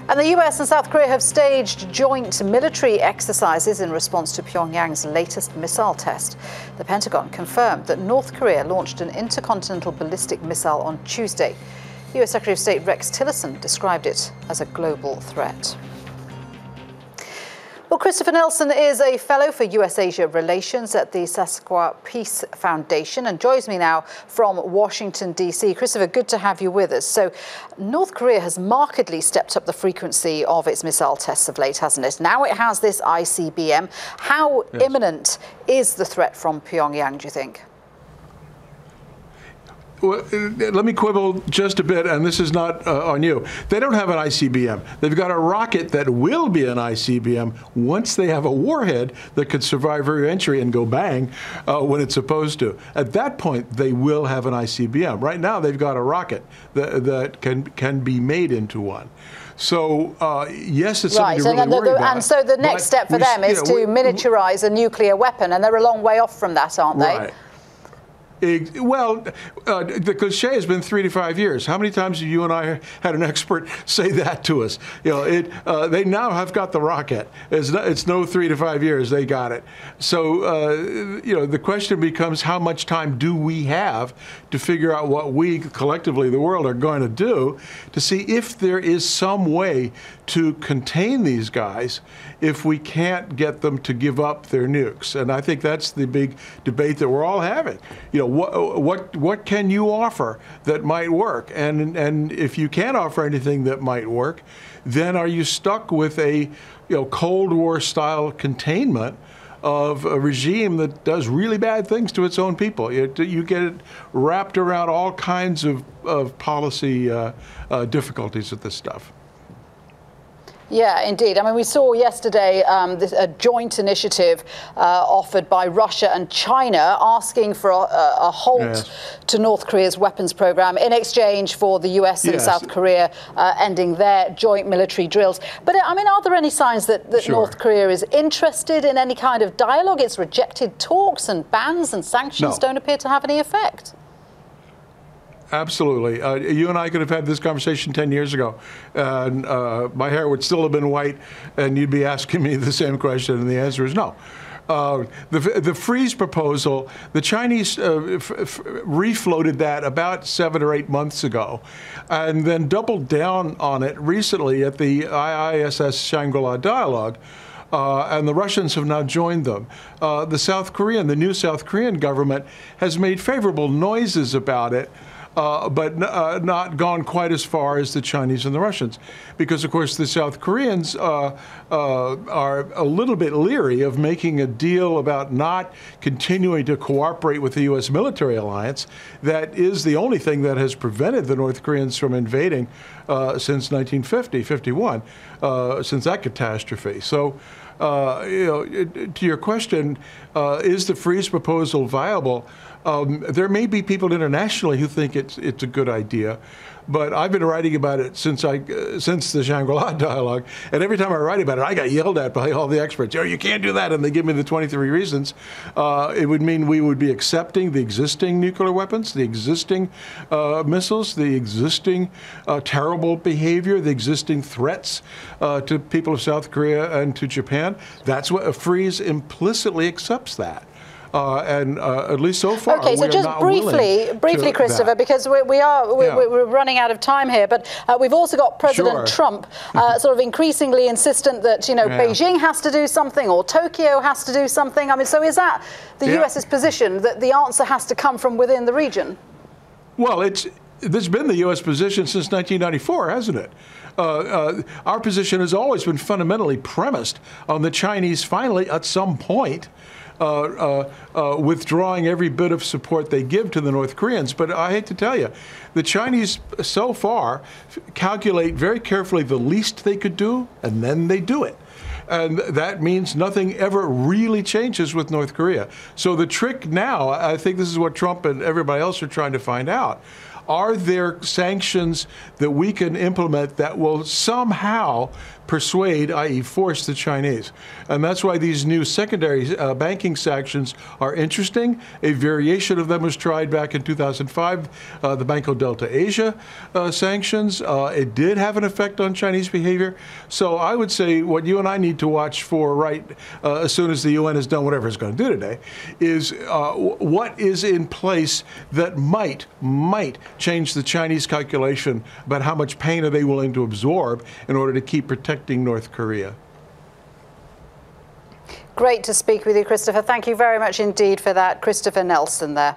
And the US and South Korea have staged joint military exercises in response to Pyongyang's latest missile test. The Pentagon confirmed that North Korea launched an intercontinental ballistic missile on Tuesday. US Secretary of State Rex Tillerson described it as a global threat. Well, Christopher Nelson is a fellow for US-Asia Relations at the Sasqua Peace Foundation and joins me now from Washington, D.C. Christopher, good to have you with us. So North Korea has markedly stepped up the frequency of its missile tests of late, hasn't it? Now it has this ICBM. How imminent is the threat from Pyongyang, do you think? Well, let me quibble just a bit, and this is not on you. They don't have an ICBM. They've got a rocket that will be an ICBM once they have a warhead that could survive re-entry and go bang when it's supposed to. At that point, they will have an ICBM. Right now, they've got a rocket that can be made into one. So, yes, it's something to really worry about. And so the next step for them is to miniaturize a nuclear weapon, and they're a long way off from that, aren't they? Right. Well, the cliche has been 3 to 5 years. How many times have you and I had an expert say that to us? You know, they now have got the rocket. It's no 3 to 5 years. They got it. So, you know, the question becomes, how much time do we have to figure out what we collectively, the world, are going to do to see if there is some way to contain these guys if we can't get them to give up their nukes. And I think that's the big debate that we're all having. You know, what can you offer that might work? And if you can't offer anything that might work, then are you stuck with a Cold War style containment of a regime that does really bad things to its own people? You get it wrapped around all kinds of policy difficulties with this stuff. Yeah, indeed. I mean, we saw yesterday a joint initiative offered by Russia and China asking for a halt to North Korea's weapons program in exchange for the US and South Korea ending their joint military drills. But I mean, are there any signs that North Korea is interested in any kind of dialogue? It's rejected talks, and bans and sanctions don't appear to have any effect. Absolutely. You and I could have had this conversation 10 years ago, and my hair would still have been white, and you'd be asking me the same question, and the answer is no. The freeze proposal, the Chinese refloated that about 7 or 8 months ago, and then doubled down on it recently at the IISS Shangri-La dialogue. And the Russians have now joined them. The new South Korean government has made favorable noises about it, but not gone quite as far as the Chinese and the Russians. Because, of course, the South Koreans are a little bit leery of making a deal about not continuing to cooperate with the U.S. military alliance. That is the only thing that has prevented the North Koreans from invading since 1950, 51, since that catastrophe. So, to your question, is the freeze proposal viable? There may be people internationally who think it's a good idea, but I've been writing about it since the Shangri-La dialogue, and every time I write about it, I got yelled at by all the experts. Oh, you can't do that, and they give me the 23 reasons. It would mean we would be accepting the existing nuclear weapons, the existing missiles, the existing terrible behavior, the existing threats to people of South Korea and to Japan. That's what a freeze implicitly accepts that. And at least so far, okay, so just briefly, Christopher, because we're running out of time here, but we've also got President Trump sort of increasingly insistent that Beijing has to do something or Tokyo has to do something. I mean, so is that the US's position, that the answer has to come from within the region? Well, this has been the U.S. position since 1994, hasn't it? Our position has always been fundamentally premised on the Chinese finally, at some point, withdrawing every bit of support they give to the North Koreans. But I hate to tell you, the Chinese so far calculate very carefully the least they could do, and then they do it. And that means nothing ever really changes with North Korea. So the trick now, I think this is what Trump and everybody else are trying to find out. are there sanctions that we can implement that will somehow persuade, i.e. force the Chinese? And that's why these new secondary banking sanctions are interesting. A variation of them was tried back in 2005, the Banco Delta Asia sanctions. It did have an effect on Chinese behavior. So I would say what you and I need to watch for as soon as the UN has done whatever it's going to do today is what is in place that might change the Chinese calculation about how much pain are they willing to absorb in order to keep protecting North Korea. Great to speak with you, Christopher. Thank you very much indeed for that. Christopher Nelson there.